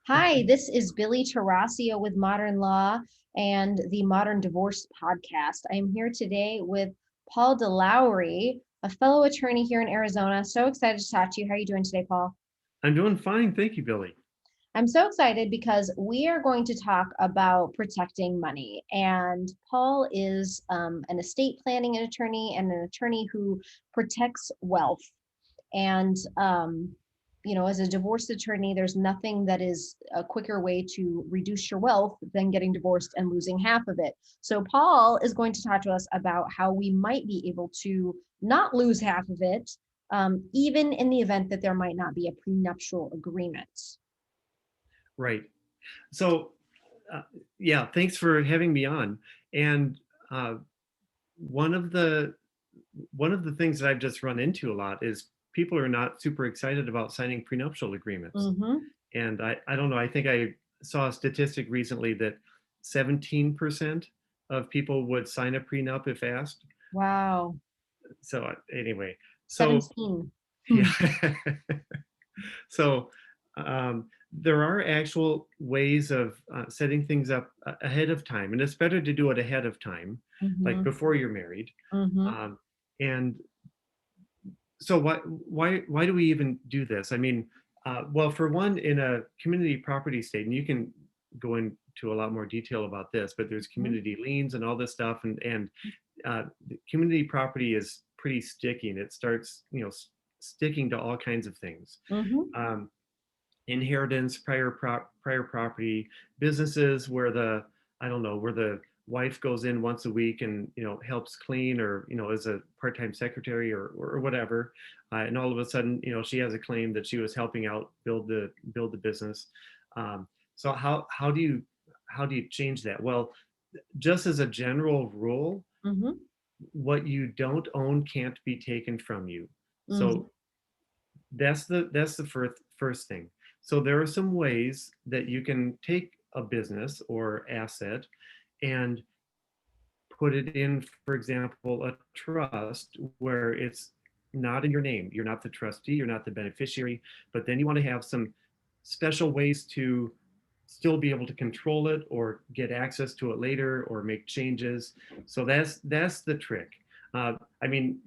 Hi, this is Billy Tarasio with Modern Law and the Modern Divorce Podcast. I am here today with Paul DeLowry, a fellow attorney here in Arizona. So excited to talk to you. How are you doing today, Paul? I'm doing fine. Thank you, Billy. I'm so excited because we are going to talk about protecting money. And Paul is an estate planning attorney and an attorney who protects wealth. And, as a divorce attorney, there's nothing that is a quicker way to reduce your wealth than getting divorced and losing half of it. So, Paul is going to talk to us about how we might be able to not lose half of it, even in the event that there might not be a prenuptial agreement. Right. So, uh, yeah, thanks for having me on. And uh, one of the one of the things that I've just run into a lot is people are not super excited about signing prenuptial agreements. Mm-hmm. And I don't know. I think I saw a statistic recently that 17% of people would sign a prenup if asked. Wow. So anyway, so 17. Hmm. yeah. So there are actual ways of setting things up ahead of time, and it's better to do it ahead of time, like Mm-hmm. before you're married. Mm-hmm. Um, and so why do we even do this? I mean, well, for one, in a community property state, and you can go into a lot more detail about this, but there's community liens and all this stuff, and the community property is pretty sticky, and it starts, sticking to all kinds of things. Mm-hmm. Um, Inheritance, prior property, businesses where the I don't know where the wife goes in once a week and helps clean, or is a part-time secretary, or whatever, and all of a sudden she has a claim that she was helping out build the business. So how do you change that? Well, just as a general rule, Mm-hmm. what you don't own can't be taken from you. Mm-hmm. So that's the first thing. So there are some ways that you can take a business or asset and put it in, for example, a trust where it's not in your name. You're not the trustee, you're not the beneficiary, but then you want to have some special ways to still be able to control it or get access to it later or make changes. So that's the trick. I mean,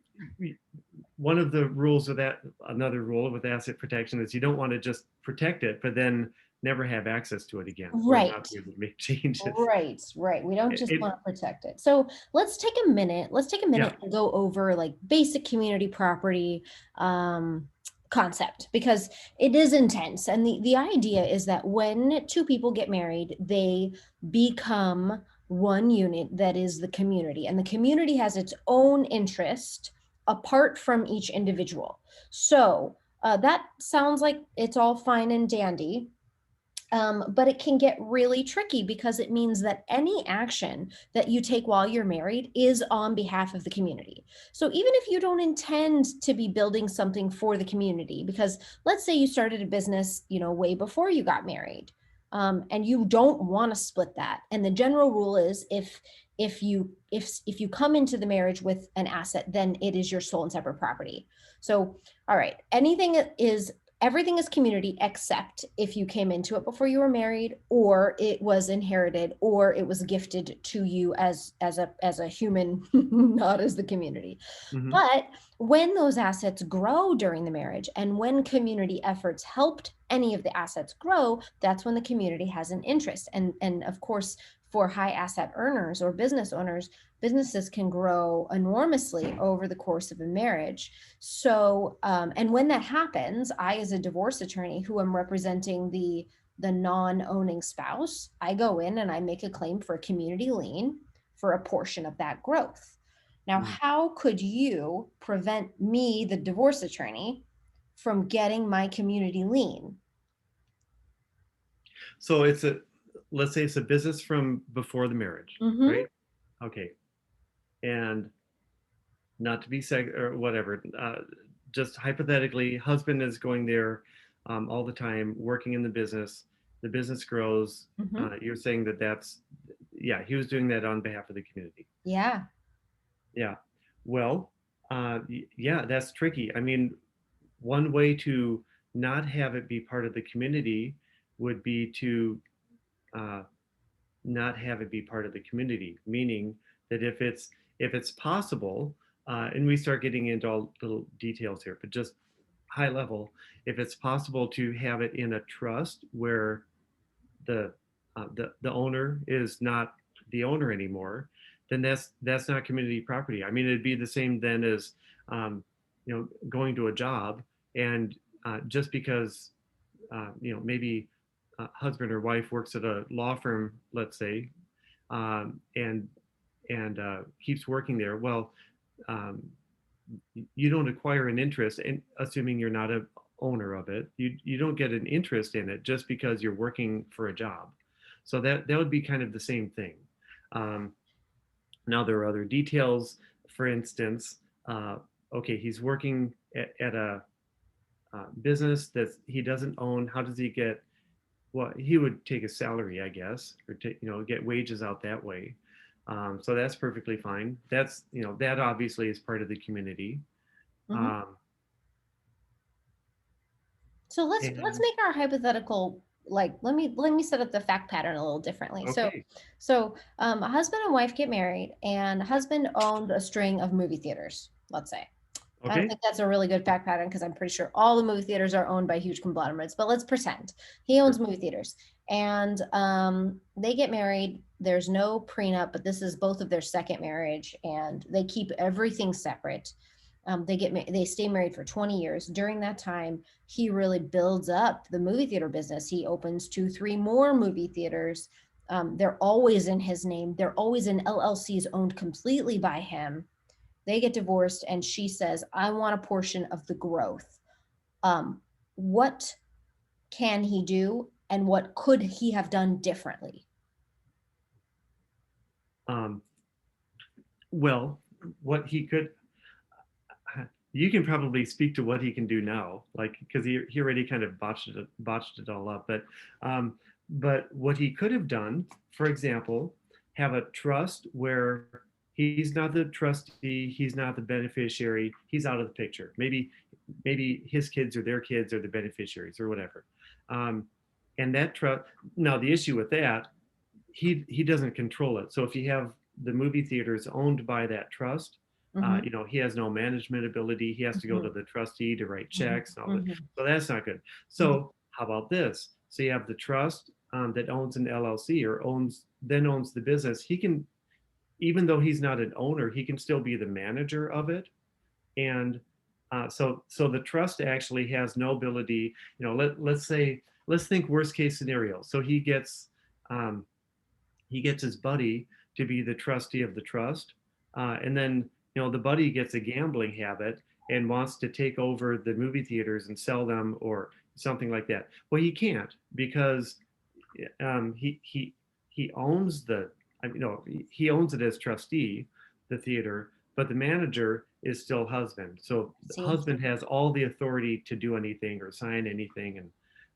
one of the rules of that, another rule with asset protection, is you don't want to just protect it, but then never have access to it again or Right. not be able to make changes. Right, right. We don't just It want to protect it. So let's take a minute. Let's take a yeah. minute and go over like basic community property concept because it is intense. And the idea is that when two people get married, they become one unit that is the community, and the community has its own interest apart from each individual. So that sounds like it's all fine and dandy, but it can get really tricky because it means that any action that you take while you're married is on behalf of the community. So even if you don't intend to be building something for the community, because let's say you started a business, way before you got married, and you don't want to split that. And the general rule is if you come into the marriage with an asset, then it is your sole and separate property. So, all right, everything is community except if you came into it before you were married, or it was inherited, or it was gifted to you as a human, not as the community. Mhm. But when those assets grow during the marriage, and when community efforts helped any of the assets grow, that's when the community has an interest. And of course, for high asset earners or business owners, businesses can grow enormously over the course of a marriage. So, and when that happens, I, as a divorce attorney who am representing the non-owning spouse, I go in and I make a claim for a community lien for a portion of that growth. Now, Mhm. how could you prevent me, the divorce attorney, from getting my community lien? So let's say it's a business from before the marriage, Mm-hmm. right? Okay. And not to be or whatever, just hypothetically, husband is going there all the time, working in the business grows. Mm-hmm. You're saying yeah, he was doing that on behalf of the community. Yeah. Yeah. Well, yeah, that's tricky. I mean, one way to not have it be part of the community would be to uh, not have it be part of the community, meaning that if it's possible, and we start getting into all little details here, but just high level, if it's possible to have it in a trust where the the owner is not the owner anymore, then that's not community property. I mean, it'd be the same then as going to a job and just because maybe husband or wife works at a law firm, let's say, and keeps working there. Well, um, you don't acquire an interest, in assuming you're not a owner of it. You don't get an interest in it just because you're working for a job. So that would be kind of the same thing. Um, Now there are other details. For instance, okay, he's working at a business that he doesn't own. How does he get? Well, he would take a salary, I guess, or take, get wages out that way. So that's perfectly fine. That's, that obviously is part of the community. Mhm. Um, So let's and make our hypothetical, like, let me set up the fact pattern a little differently. okay, A husband and wife get married, and husband owned a string of movie theaters, let's say. I don't okay, think that's a really good fact pattern because I'm pretty sure all the movie theaters are owned by huge conglomerates, but let's pretend he owns sure. movie theaters, and they get married. There's no prenup, but this is both of their second marriage, and they keep everything separate. They stay married for 20 years. During that time, he really builds up the movie theater business. He opens two, three more movie theaters. They're always in his name. They're always in LLCs owned completely by him. They get divorced, and she says, I want a portion of the growth. What can he do, and what could he have done differently? Um, well, what he could, you can probably speak to what he can do now, like because he already kind of botched it all up. But what he could have done, for example, have a trust where he's not the trustee, he's not the beneficiary, he's out of the picture. Maybe his kids or their kids are the beneficiaries or whatever. Um, and that trust. Now the issue with that, he doesn't control it. So if you have the movie theaters owned by that trust, Mm-hmm, he has no management ability. He has to go mm-hmm, to the trustee to write mm-hmm, checks and all that. mm-hmm, So that's not good. mm-hmm. So how about this? So you have the trust that owns an LLC or owns the business. He can, even though he's not an owner, he can still be the manager of it. And so the trust actually has no ability. Let's think worst case scenario. So um, he gets his buddy to be the trustee of the trust, and then the buddy gets a gambling habit and wants to take over the movie theaters and sell them or something like that. Well, he can't because he owns the I mean, no, he owns it as trustee, the theater, but the manager is still husband. So the See. husband has all the authority to do anything or sign anything, and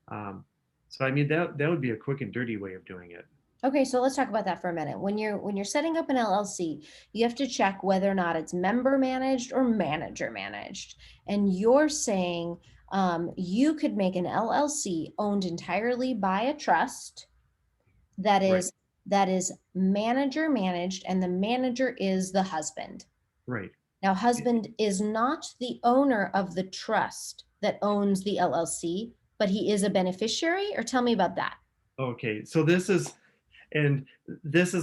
um, so I mean that would be a quick and dirty way of doing it. Okay, so let's talk about that for a minute. When you're setting up an LLC, you have to check whether or not it's member managed or manager managed. And you're saying you could make an LLC owned entirely by a trust that Right, is that is manager managed, and the manager is the husband. right. Now, husband is not the owner of the trust that owns the LLC, but he is a beneficiary. Or tell me about that. Okay, so this is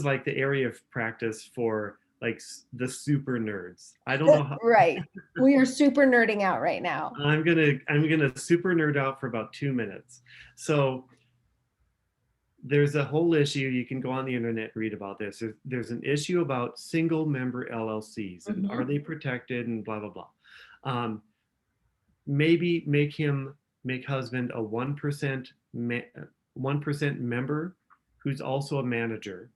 like the area of practice for like the super nerds. I don't know how Right. We are super nerding out right now. I'm gonna super nerd out for about 2 minutes. So there's a whole issue. You can go on the internet and read about this. There's an issue about single member LLCs and are Mhm. they protected and blah blah blah. Um, Maybe make husband a 1% member who's also a manager.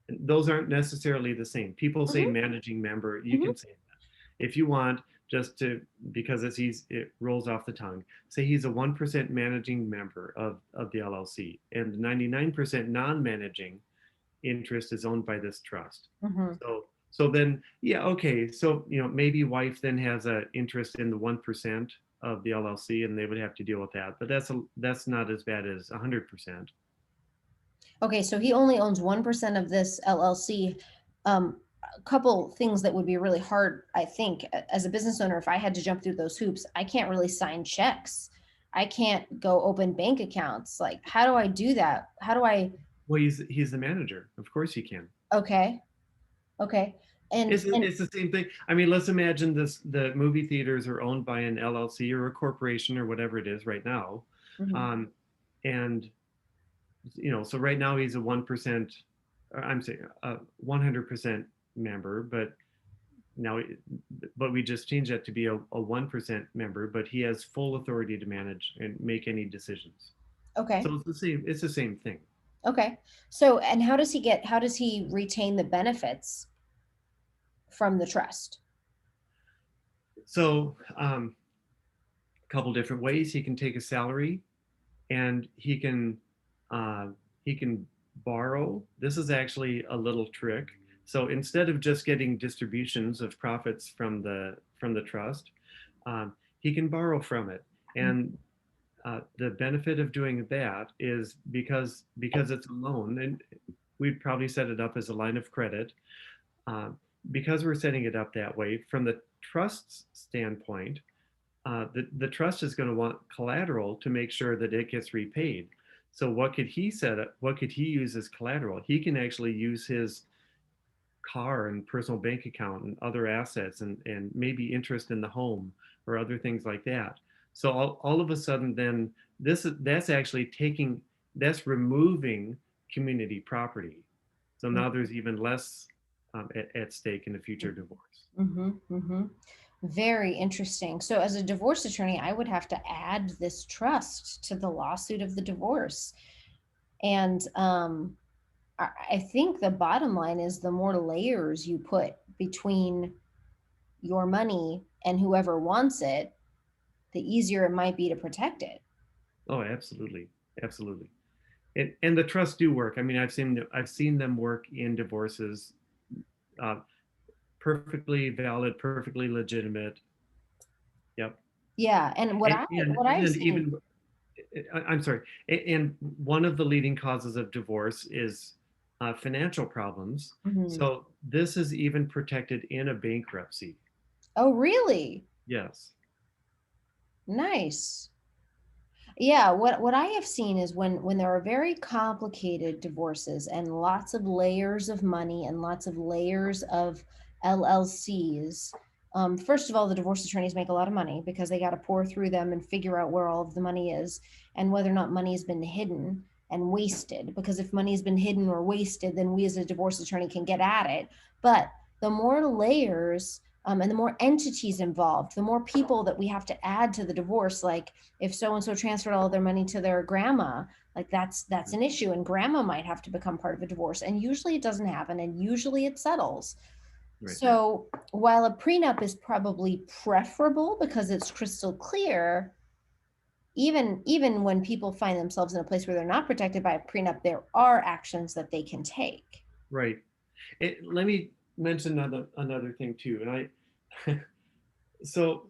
Those aren't necessarily the same. People say Mhm. managing member. You Mhm. can say that if you want, just to because it rolls off the tongue. Say he's a 1% managing member of the LLC, and the 99% non-managing interest is owned by this trust. Mhm. So then yeah, okay. So maybe wife then has an interest in the 1% of the LLC, and they would have to deal with that. But that's not as bad as 100%. Okay, so he only owns 1% of this LLC. A couple things that would be really hard, I think, as a business owner, if I had to jump through those hoops, I can't really sign checks. I can't go open bank accounts. Like, how do I do that? How do I, Well, he's the manager. Of course he can. okay, okay. And It's the same thing. I mean, let's imagine the movie theaters are owned by an LLC or a corporation or whatever it is right now. mhm, Um, and so right now he's a 1%, I'm saying 100% member, now, but we just changed that to be a 1% member, but he has full authority to manage and make any decisions. okay, So it's the same thing. okay. So, and how does he retain the benefits from the trust? So, a couple different ways. He can take a salary, and uh, he can borrow. This is actually a little trick. So instead of just getting distributions of profits from the trust, he can borrow from it. And the benefit of doing that is because it's a loan, and we'd probably set it up as a line of credit. Because we're setting it up that way, from the trust's standpoint, the trust is going to want collateral to make sure that it gets repaid. So what could he set up? What could he use as collateral? He can actually use his car and personal bank account and other assets, and maybe interest in the home or other things like that. So all of a sudden, then that's actually that's removing community property. So now there's even less at stake in a future divorce. Mm-hmm, mm-hmm. Very interesting. So, as a divorce attorney, I would have to add this trust to the lawsuit of the divorce. And I think the bottom line is the more layers you put between your money and whoever wants it, the easier it might be to protect it. Oh, absolutely, absolutely. And the trusts do work. I mean, I've seen them work in divorces, uh, perfectly valid, perfectly legitimate. Yep. Yeah, and what I've And seen. even I'm sorry. And one of the leading causes of divorce is financial problems. Mhm. So this is even protected in a bankruptcy. Oh, really? Yes. Nice. Yeah, what I have seen is when there are very complicated divorces and lots of layers of money and lots of layers of LLCs. First of all, the divorce attorneys make a lot of money because they got to pour through them and figure out where all of the money is and whether or not money has been hidden and wasted. Because if money has been hidden or wasted, then we as a divorce attorney can get at it. But the more layers and the more entities involved, the more people that we have to add to the divorce, like if so and so transferred all their money to their grandma, like that's an issue, and grandma might have to become part of a divorce, and usually it doesn't happen, and usually it settles. Right. So while a prenup is probably preferable because it's crystal clear, even when people find themselves in a place where they're not protected by a prenup, there are actions that they can take. Right. Let me mention another thing too. And I so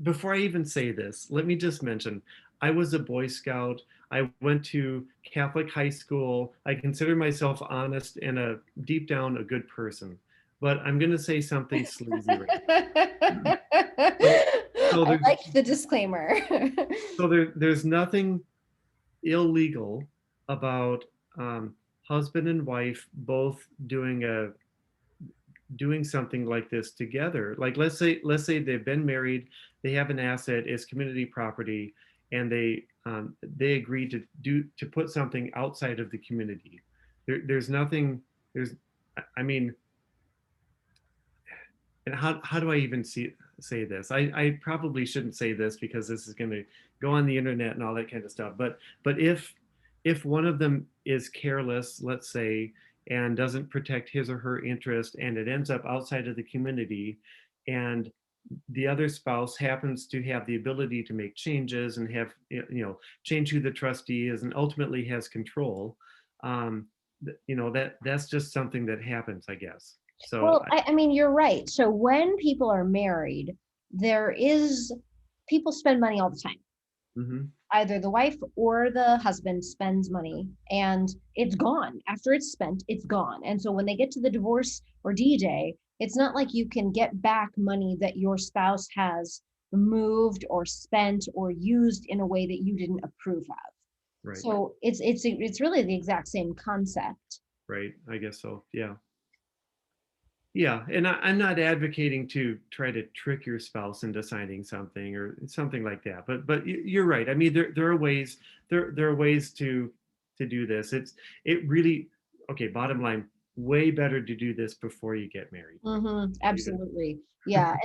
before I even say this, let me just mention I was a Boy Scout. I went to Catholic high school. I consider myself honest and deep down a good person. But I'm going to say something sleazy right now. So, so I there's like the disclaimer. there's nothing illegal about husband and wife both doing something like this together. Like let's say they've been married, they have an asset, it's community property, and they agree to put something outside of the community. There's nothing. There's I mean, and how do I even say this? I probably shouldn't say this because this is going to go on the internet and all that kind of stuff. But if one of them is careless, let's say, and doesn't protect his or her interest, and it ends up outside of the community, and the other spouse happens to have the ability to make changes and have change who the trustee is and ultimately has control, that's just something that happens, I guess. So Well, I mean, you're right. So when people are married, there is people spend money all the time. Hmm. Either the wife or the husband spends money and it's gone. After it's spent, it's gone. And so when they get to the divorce or DJ, it's not like you can get back money that your spouse has moved or spent or used in a way that you didn't approve of. Right. So it's really the exact same concept. Right. I guess so. Yeah. Yeah, and I'm not advocating to try to trick your spouse into signing something or something like that. But you're right. I mean, there are ways there are ways to do this. It really okay. Bottom line, way better to do this before you get married. Absolutely. Yeah.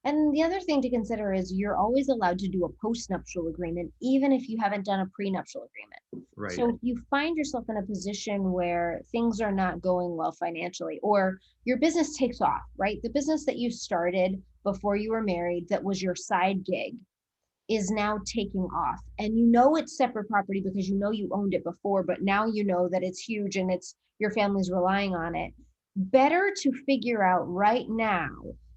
And the other thing to consider is you're always allowed to do a postnuptial agreement, even if you haven't done a prenuptial agreement. Right. So if you find yourself in a position where things are not going well financially, or your business takes off, right? The business that you started before you were married, that was your side gig, is now taking off. And you know it's separate property because you know you owned it before, but now you know that it's huge and it's your family's relying on it. Better to figure out right now,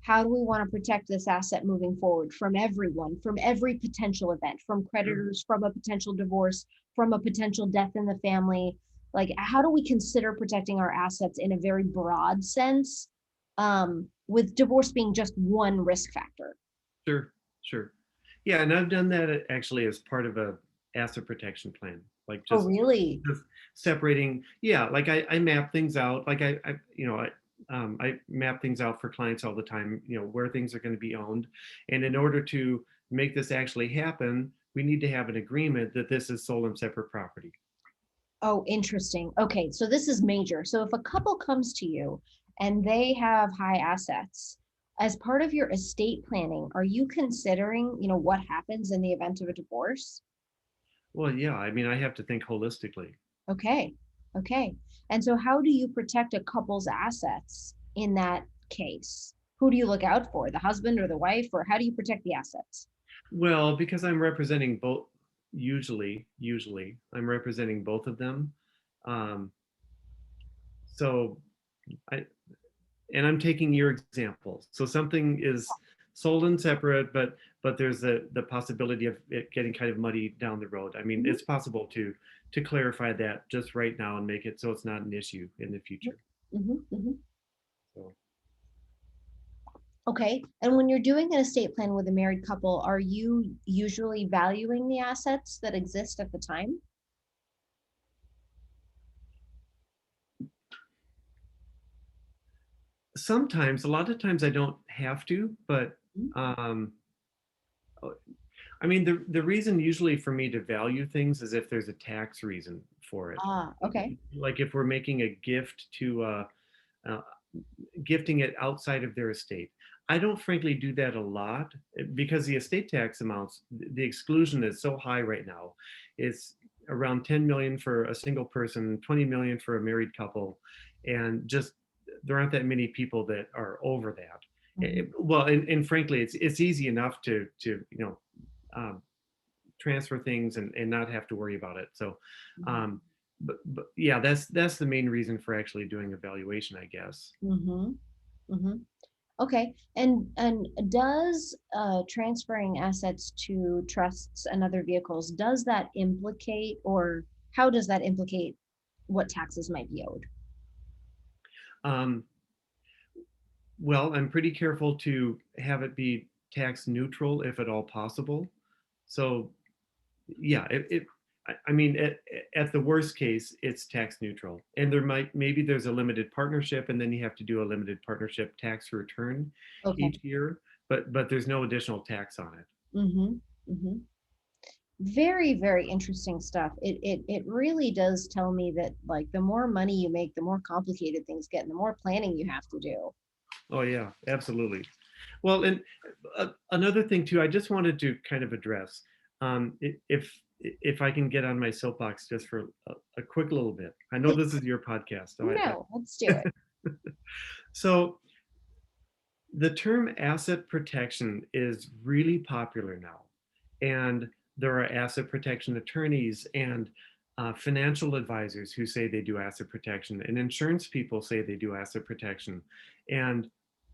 how do we want to protect this asset moving forward from everyone, from every potential event, from Sure. creditors, from a potential divorce, from a potential death in the family? Like, how do we consider protecting our assets in a very broad sense, with divorce being just one risk factor? Sure. Sure. Yeah, and I've done that actually as part of a asset protection plan. Like Oh, really? just separating. Yeah, like I map things out. Like I I map things out for clients all the time. You know where things are going to be owned, and in order to make this actually happen, we need to have an agreement that this is sole and separate property. Oh, interesting. Okay, so this is major. So if a couple comes to you and they have high assets, as part of your estate planning, are you considering, what happens in the event of a divorce? Well, yeah, I mean I have to think holistically. Okay. Okay. And so how do you protect a couple's assets in that case? Who do you look out for? The husband or the wife, or how do you protect the assets? Well, because I'm representing both, usually I'm representing both of them. Um, so I, and I'm taking your example. So something is sold and separate, but there's the possibility of it getting kind of muddy down the road. I mean, Mhm, it's possible to clarify that just right now and make it so it's not an issue in the future. mhm, mhm. So Okay. And when you're doing an estate plan with a married couple, are you usually valuing the assets that exist at the time? sometimes, a lot of times I don't have to, but Mhm. um, I mean, the reason usually for me to value things is if there's a tax reason for it. Ah, okay. Like if we're making a gift to uh, gifting it outside of their estate. I don't frankly do that a lot because the estate tax amounts, the exclusion is so high right now. It's around 10 million for a single person, 20 million for a married couple, and just there aren't that many people that are over that. Mhm, Well, and frankly, it's easy enough to um, transfer things and not have to worry about it. So, mhm, um, but yeah, that's the main reason for actually doing evaluation, I guess. mhm, mhm. Okay. And does transferring assets to trusts and other vehicles, does that implicate, or how does that implicate what taxes might be owed? Um, well, I'm pretty careful to have it be tax neutral if at all possible. So yeah, I mean, at the worst case, it's tax neutral, and maybe there's a limited partnership, and then you have to do a limited partnership tax return Okay. each year, but there's no additional tax on it. Mm-hmm. Mm-hmm. Very, very interesting stuff. It really does tell me that, like, the more money you make, the more complicated things get and the more planning you have to do. Oh yeah, absolutely. Well, and another thing too, I just wanted to kind of address, if I can get on my soapbox just for a quick little bit. I know this is your podcast, so No, let's do it. so the term asset protection is really popular now, and there are asset protection attorneys and financial advisors who say they do asset protection, and insurance people say they do asset protection, and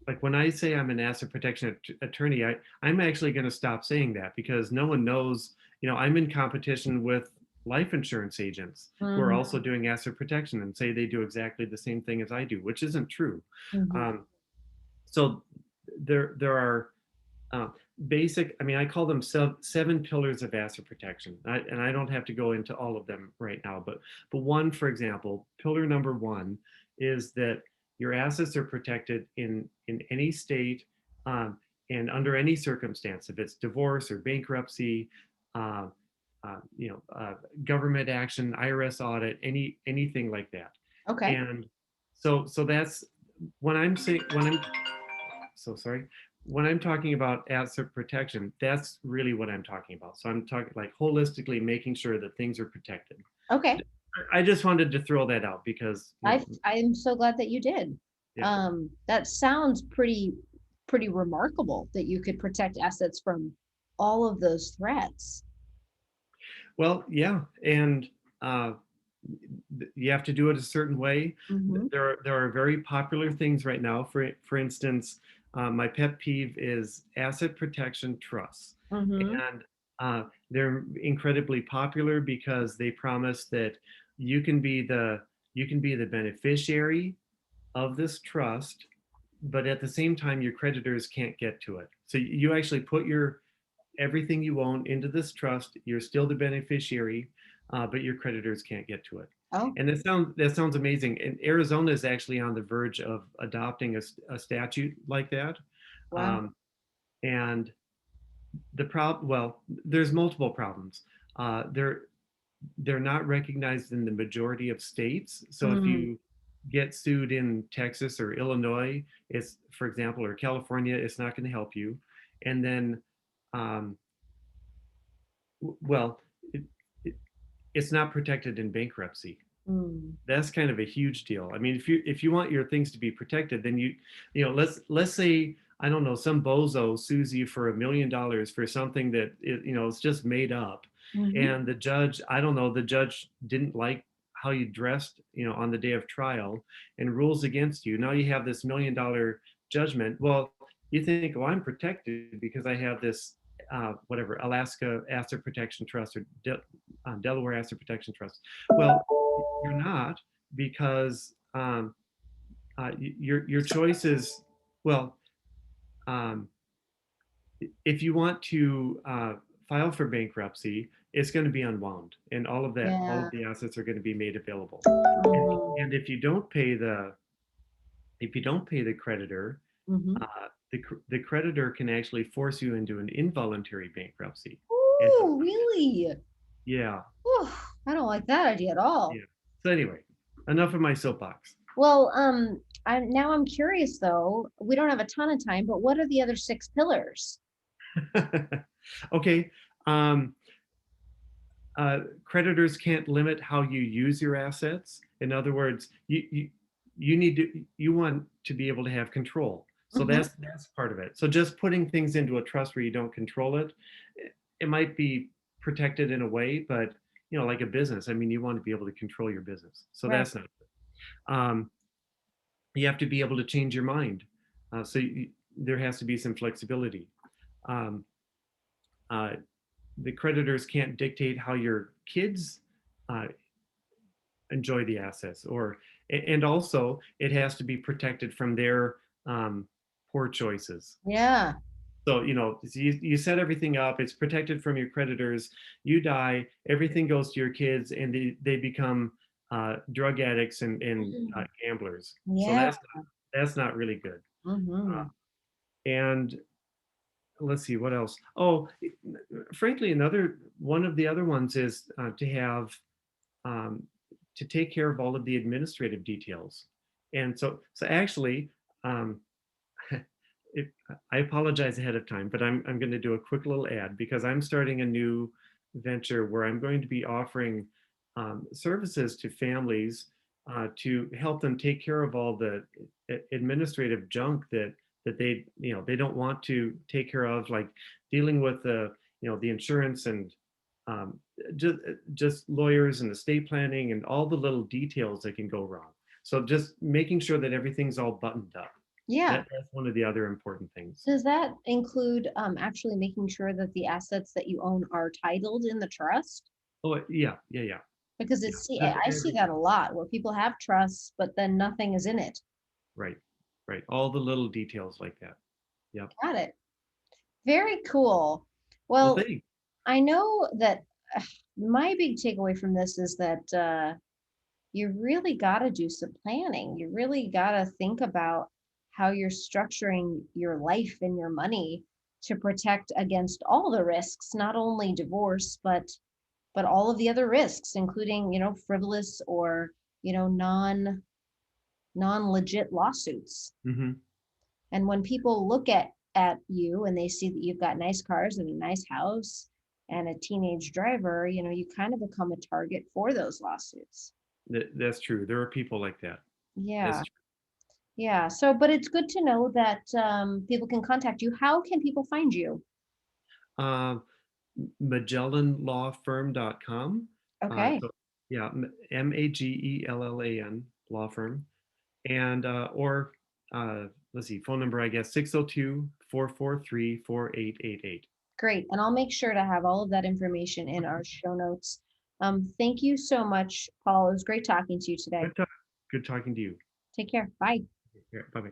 like when I say I'm an asset protection attorney, I'm actually going to stop saying that because no one knows, I'm in competition with life insurance agents who are also Mhm, doing asset protection and say they do exactly the same thing as I do, which isn't true. mhm. Um, so there are uh, basic, I mean, I call them seven pillars of asset protection. And I don't have to go into all of them right now, but one, for example, pillar number one is that your assets are protected in any state, um, and under any circumstance, if it's divorce or bankruptcy, uh, uh, you know, uh, government action, IRS audit, anything like that. Okay. And so that's when I'm so sorry. When I'm talking about asset protection, that's really what I'm talking about. So I'm talking like holistically making sure that things are protected. Okay. I just wanted to throw that out because, I'm so glad that you did. yeah. That sounds pretty remarkable that you could protect assets from all of those threats. Well, yeah, and you have to do it a certain way. Mhm, There are very popular things right now. For instance, my pet peeve is asset protection trusts, mhm. and they're incredibly popular because they promise that you can be the you can be the beneficiary of this trust, but at the same time, your creditors can't get to it. So you actually put your everything you own into this trust. You're still the beneficiary, but your creditors can't get to it. Oh, And that sounds amazing. And Arizona is actually on the verge of adopting a statute like that. wow. Um, and well, there's multiple problems. They're not recognized in the majority of states. So if Mm, you get sued in Texas or Illinois, it's for example, or California, it's not going to help you. And then um, well, it, it, it's not protected in bankruptcy. mm, That's kind of a huge deal. I mean, if you want your things to be protected, then let's say I don't know some bozo sues you for $1 million for something that it's just made up, mhm. and the judge, I don't know, the judge didn't like how you dressed, on the day of trial, and rules against you. Now you have this $1 million judgment. Well, you think, well, I'm protected because I have this whatever Alaska Asset Protection Trust or Delaware Asset Protection Trust. Well, you're not because your choice is well. Um, if you want to file for bankruptcy, it's going to be unwound, and all Yeah. of the assets are going to be made available. And, Mhm, and if you don't pay the creditor, mhm. the creditor can actually force you into an involuntary bankruptcy. And Ooh, really? yeah, Ooh, I don't like that idea at all. yeah. So anyway, enough of my soapbox. Well, I'm curious though. We don't have a ton of time, but what are the other six pillars? Okay. Um, Creditors can't limit how you use your assets. In other words, you want to be able to have control. So Mhm. that's part of it. So just putting things into a trust where you don't control it, it might be protected in a way, but like a business, I mean, you want to be able to control your business. So Right. that's not. Um, you have to be able to change your mind. There has to be some flexibility. Um, uh, the creditors can't dictate how your kids uh, enjoy the assets, and also it has to be protected from their um, poor choices. Yeah. So you set everything up, it's protected from your creditors, you die, everything goes to your kids, and they become drug addicts and Mhm. gamblers. So Yeah. that's not really good. uh, Mhm. and let's see what else. Oh, frankly, another one of the other ones is to have um, to take care of all of the administrative details. And so actually, um, it, I apologize ahead of time, but I'm going to do a quick little ad because I'm starting a new venture where I'm going to be offering services to families to help them take care of all the administrative junk that they don't want to take care of, like dealing with the insurance and um, just lawyers and estate planning and all the little details that can go wrong. So just making sure that everything's all buttoned up. Yeah. That's one of the other important things. Does that include actually making sure that the assets that you own are titled in the trust? Oh, yeah, yeah, yeah, Because yeah. I Just I see that a everything. lot where people have trusts, but then nothing is in it. Right, right. All the little details like that. Yep. Got it. Very cool. Well, Well, thanks. I know that my big takeaway from this is that you really got to do some planning. You really got to think about how you're structuring your life and your money to protect against all the risks, not only divorce, but all of the other risks, including, frivolous or, non legit lawsuits. Hmm. And when people look at you and they see that you've got nice cars and a nice house and a teenage driver, you kind of become a target for those lawsuits. That's true. There are people like that. That's Yeah. Yeah. So, but it's good to know that people can contact you. How can people find you? true. MagellanLawFirm.com. Okay. So yeah, Magellan law firm. And or let's see, phone number, I guess, 602-443-4888. Great. And I'll make sure to have all of that information in our show notes. Thank you so much, Paul. It was great talking to you today. Good talk. Good talking to you. Take care. Bye. Bye bye.